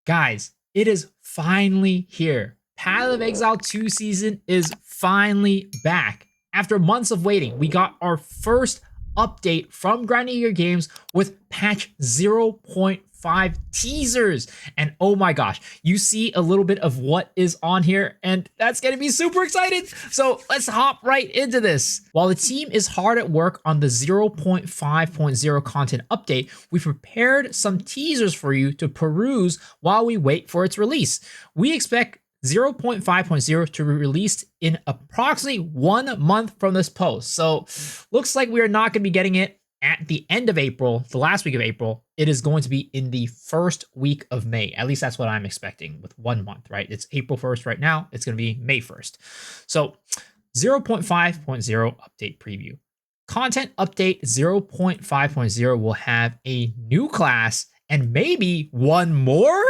Guys, it is finally here. Path of Exile 2 season is finally back. After months of waiting, we got our first update from Grinding Gear Games with patch 0.5 teasers. And oh my gosh, you see a little bit of what is on here, and that's gonna be super exciting. So let's hop right into this. While the team is hard at work on the 0.5.0 content update, we prepared some teasers for you to peruse while we wait for its release. We expect 0.5.0 to be released in approximately 1 month from this post. So looks like we are not going to be getting it at the end of April, the last week of April. It is going to be in the first week of May. At least that's what I'm expecting with 1 month, right? It's April 1st right now. It's going to be May 1st. So 0.5.0 update preview. Content update 0.5.0 will have a new class and maybe one more?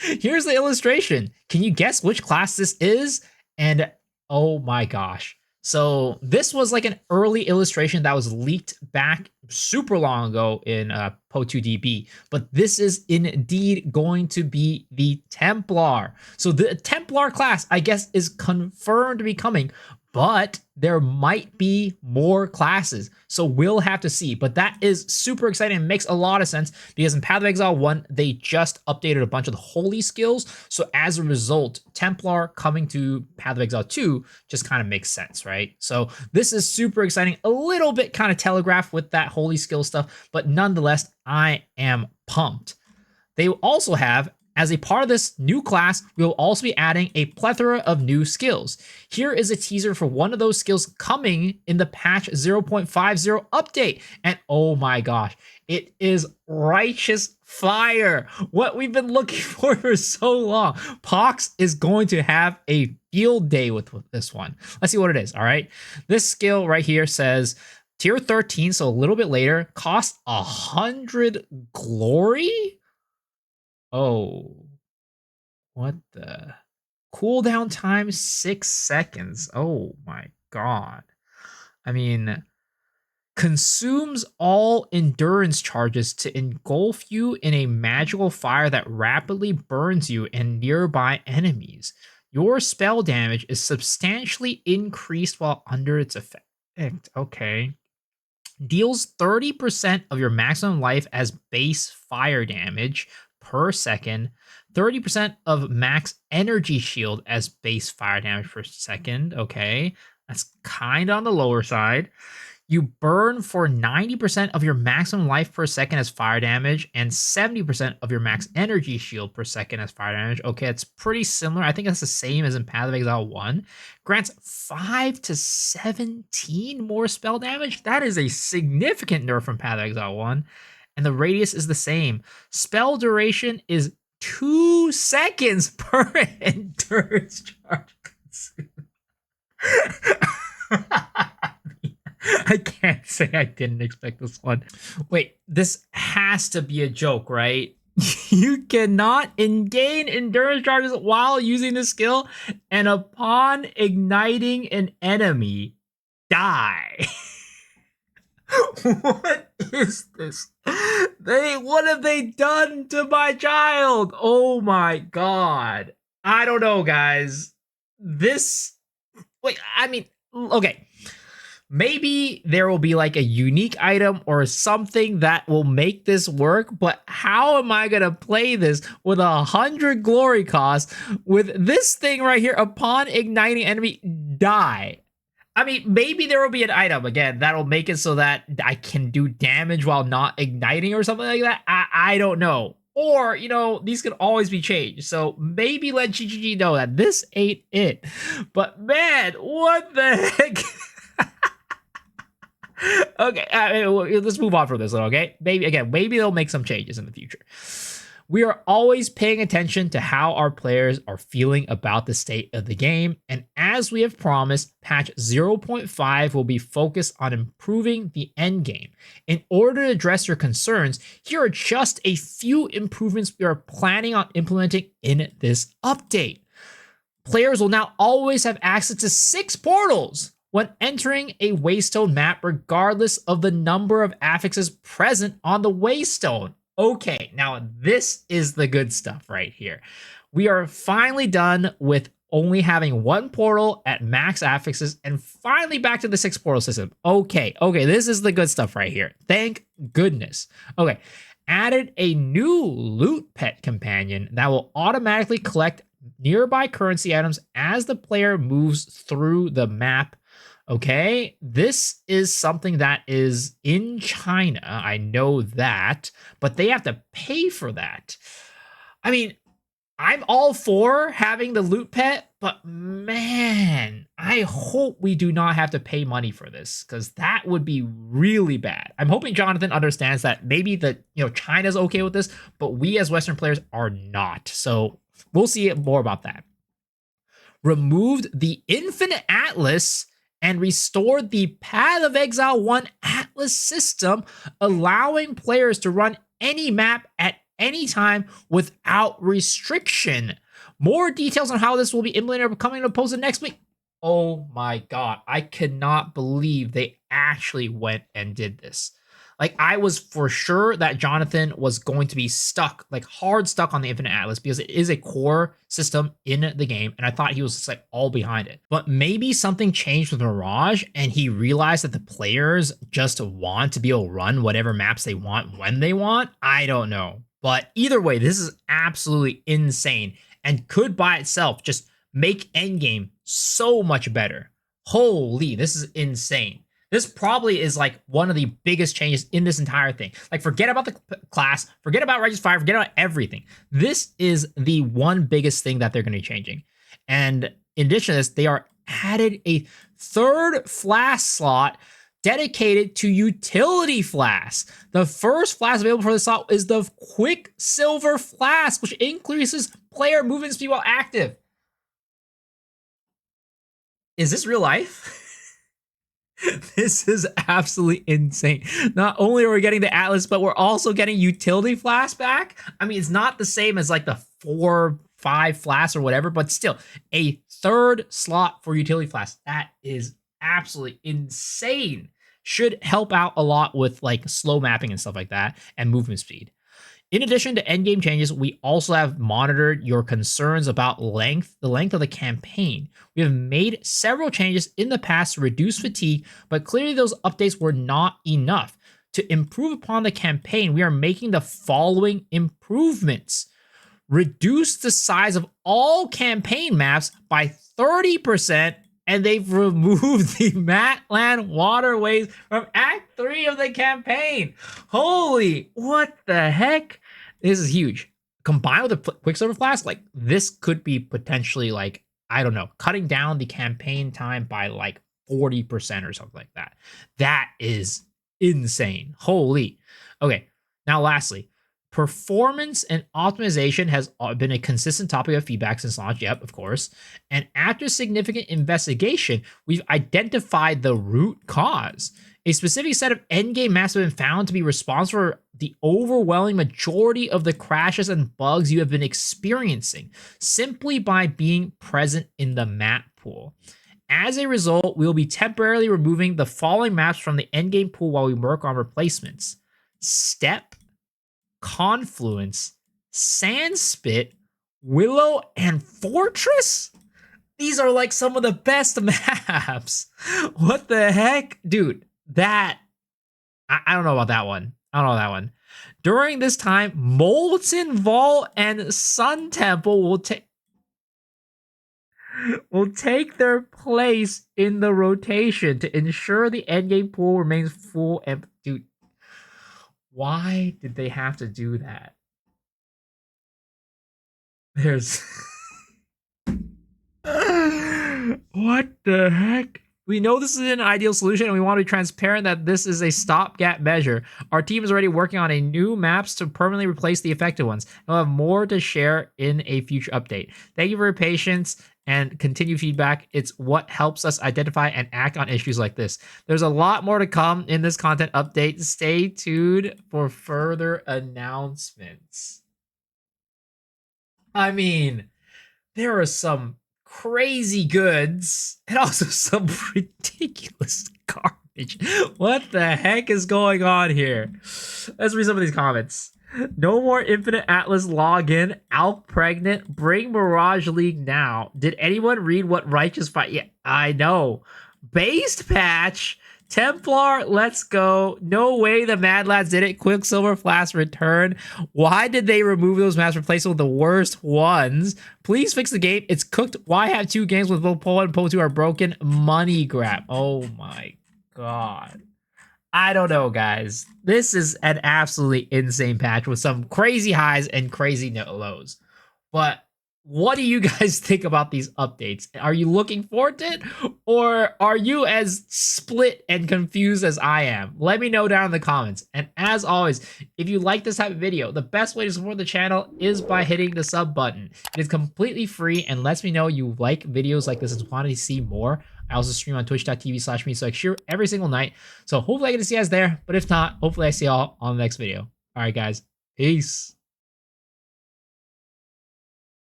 Here's the illustration. Can you guess which class this is? And oh my gosh. So this was like an early illustration that was leaked back super long ago in Po2DB, but this is indeed going to be the Templar. So the Templar class, I guess, is confirmed to be coming, but there might be more classes. So we'll have to see. But that is super exciting and makes a lot of sense because in Path of Exile 1, they just updated a bunch of the holy skills. So as a result, Templar coming to Path of Exile 2 just kind of makes sense, right? So this is super exciting. A little bit kind of telegraphed with that holy skill stuff, but nonetheless, I am pumped. They also have, as a part of this new class, we will also be adding a plethora of new skills. Here is a teaser for one of those skills coming in the patch 0.50 update. And oh my gosh, it is Righteous Fire. What we've been looking for so long. Pox is going to have a field day with this one. Let's see what it is, all right? This skill right here says tier 13, so a little bit later, costs 100 glory? Oh, what the? Cooldown time 6 seconds. Oh my god. I mean, consumes all endurance charges to engulf you in a magical fire that rapidly burns you and nearby enemies. Your spell damage is substantially increased while under its effect. Okay. Deals 30% of your maximum life as base fire damage per second, 30% of max energy shield as base fire damage per second. Okay, that's kind of on the lower side. You burn for 90% of your maximum life per second as fire damage and 70% of your max energy shield per second as fire damage. Okay, it's pretty similar. I think that's the same as in Path of Exile 1. Grants 5 to 17 more spell damage. That is a significant nerf from Path of Exile 1. And the radius is the same. Spell duration is 2 seconds per endurance charge. I can't say I didn't expect this one. Wait, this has to be a joke, right? You cannot gain endurance charges while using the skill, and upon igniting an enemy, die. What is this? What have they done to my child? Oh my god. I don't know, guys. Okay. Maybe there will be like a unique item or something that will make this work, but how am I gonna play this with 100 glory cost with this thing right here? Upon igniting enemy, die. I mean, maybe there will be an item, again, that'll make it so that I can do damage while not igniting or something like that. I don't know. Or, you know, these could always be changed. So maybe let GGG know that this ain't it. But man, what the heck? Okay, let's move on from this, okay? Maybe they'll make some changes in the future. We are always paying attention to how our players are feeling about the state of the game, and as we have promised, patch 0.5 will be focused on improving the endgame. In order to address your concerns, here are just a few improvements we are planning on implementing in this update. Players will now always have access to 6 portals when entering a Waystone map, regardless of the number of affixes present on the Waystone. Okay, now this is the good stuff right here. We are finally done with only having one portal at max affixes and finally back to the 6 portal system. Okay, this is the good stuff right here. Thank goodness. Okay, added a new loot pet companion that will automatically collect nearby currency items as the player moves through the map. Okay, this is something that is in China. I know that, but they have to pay for that. I mean, I'm all for having the loot pet, but man, I hope we do not have to pay money for this because that would be really bad. I'm hoping Jonathan understands that maybe China's okay with this, but we as Western players are not. So we'll see more about that. Removed the Infinite Atlas and restored the Path of Exile 1 Atlas system, allowing players to run any map at any time without restriction. More details on how this will be implemented are coming to posted next week. Oh my god, I cannot believe they actually went and did this. Like, I was for sure that Jonathan was going to be stuck, like hard stuck on the Infinite Atlas because it is a core system in the game, and I thought he was just like all behind it. But maybe something changed with Mirage, and he realized that the players just want to be able to run whatever maps they want when they want. I don't know. But either way, this is absolutely insane and could by itself just make Endgame so much better. Holy, this is insane. This probably is like one of the biggest changes in this entire thing. Like, forget about the class, forget about Regis Fire, forget about everything. This is the one biggest thing that they're going to be changing. And in addition to this, they are added a third flask slot dedicated to utility flasks. The first flask available for this slot is the Quicksilver Flask, which increases player movement speed while active. Is this real life? This is absolutely insane. Not only are we getting the Atlas, but we're also getting utility flask back. I mean, it's not the same as like the 4-5 flasks or whatever, but still a third slot for utility flask. That is absolutely insane. Should help out a lot with like slow mapping and stuff like that and movement speed. In addition to endgame changes, we also have monitored your concerns about the length of the campaign. We have made several changes in the past to reduce fatigue, but clearly those updates were not enough. To improve upon the campaign, we are making the following improvements. Reduce the size of all campaign maps by 30%, and they've removed the Matland waterways from Act 3 of the campaign. Holy, what the heck? This is huge. Combined with the Quicksilver Flask, like, this could be potentially, like, I don't know, cutting down the campaign time by, like, 40% or something like that. That is insane. Holy. Okay, now lastly, performance and optimization has been a consistent topic of feedback since launch. Yep, of course. And after significant investigation, we've identified the root cause. A specific set of endgame maps have been found to be responsible for the overwhelming majority of the crashes and bugs you have been experiencing, simply by being present in the map pool. As a result, we will be temporarily removing the following maps from the endgame pool while we work on replacements: Step, Confluence, Sandspit, Willow, and Fortress? These are like some of the best maps. What the heck? Dude, that... I don't know about that one. I don't know that one. During this time, Molten Vault and Sun Temple will take their place in the rotation to ensure the endgame pool remains full and... Dude, why did they have to do that? There's... What the heck? We know this is an ideal solution, and we want to be transparent that this is a stopgap measure. Our team is already working on a new maps to permanently replace the affected ones. We'll have more to share in a future update. Thank you for your patience and continued feedback. It's what helps us identify and act on issues like this. There's a lot more to come in this content update. Stay tuned for further announcements. I mean, there are some crazy goods and also some ridiculous garbage. What the heck is going on here? Let's read some of these comments. No more Infinite Atlas login. Alf pregnant. Bring Mirage League now. Did anyone read what Righteous Fight? Yeah, I know. Based patch. Templar, let's go. No way the Mad Lads did it. Quicksilver Flask return. Why did they remove those maps, replace them with the worst ones? Please fix the game. It's cooked. Why have two games with both Poe and Poe 2 are broken? Money grab. Oh my god. I don't know, guys. This is an absolutely insane patch with some crazy highs and crazy lows. But what do you guys think about these updates? Are you looking forward to it? Or are you as split and confused as I am? Let me know down in the comments. And as always, if you like this type of video, the best way to support the channel is by hitting the sub button. It is completely free and lets me know you like videos like this and want to see more. I also stream on twitch.tv/me every single night. So hopefully I get to see you guys there. But if not, hopefully I see y'all on the next video. All right, guys. Peace.